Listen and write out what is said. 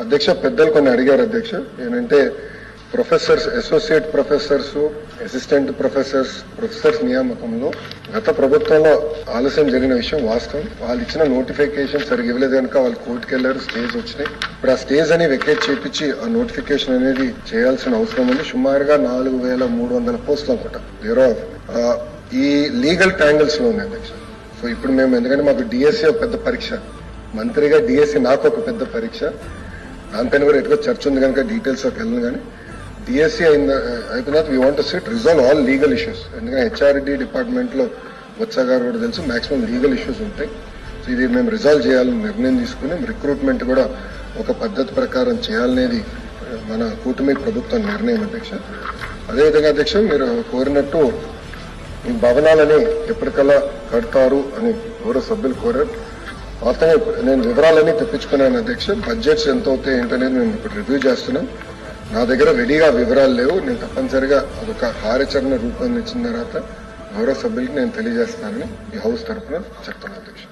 అధ్యక్ష పెద్దలు కొన్ని అడిగారు అధ్యక్ష ఏంటంటే professors, associate professors, assistant professors నియామకంలో గత ప్రభుత్వంలో ఆలస్యం జరిగిన విషయం వాస్తవం. వాళ్ళు ఇచ్చిన నోటిఫికేషన్ సరిగ్గా ఇవ్వలేదు కనుక వాళ్ళు కోర్టుకు వెళ్లారు, స్టేజ్ వచ్చినాయి. ఇప్పుడు ఆ స్టేజ్ అని వెకేట్ చేయించి ఆ నోటిఫికేషన్ అనేది చేయాల్సిన అవసరం ఉంది. సుమారుగా 4300 పోస్టులు అనుకుంటా. ఈ లీగల్ ట్యాంగిల్స్ లో ఉన్నాయి అధ్యక్ష. సో ఇప్పుడు మేము ఎందుకంటే మాకు డిఎస్సి ఒక పెద్ద పరీక్ష, మంత్రిగా డిఎస్సి నాకు ఒక పెద్ద పరీక్ష, దానిపైన కూడా ఎక్కువ చర్చ ఉంది కనుక డీటెయిల్స్ వెళ్ళను. కానీ డిఎస్సి అయిపోయిన we want to SIT resolve all legal issues. ఎందుకంటే హెచ్ఆర్డి డిపార్ట్మెంట్ లో వత్స గారు కూడా తెలుసు మాక్సిమం లీగల్ ఇష్యూస్ ఉంటాయి. సో ఇది మేము రిజాల్వ్ చేయాలని నిర్ణయం తీసుకుని రిక్రూట్మెంట్ కూడా ఒక పద్ధతి ప్రకారం చేయాలనేది మన కూటమి ప్రభుత్వం నిర్ణయం అధ్యక్ష. అదేవిధంగా అధ్యక్ష మీరు కోరినట్టు ఈ భవనాలని ఎప్పటికల్లా కడతారు అని గౌరవ సభ్యులు కోరారు. వాస్తవంగా నేను వివరాలన్నీ తెప్పించుకున్నాను అధ్యక్ష. బడ్జెట్స్ ఎంత అవుతాయి ఏంటనేది నేను ఇప్పుడు రివ్యూ చేస్తున్నాను. నా దగ్గర రెడీగా వివరాలు లేవు. నేను తప్పనిసరిగా అదొక కార్యాచరణ రూపొందించిన తర్వాత గౌరవ సభ్యులకి నేను తెలియజేస్తానని ఈ హౌస్ తరఫున చెప్తాను అధ్యక్ష.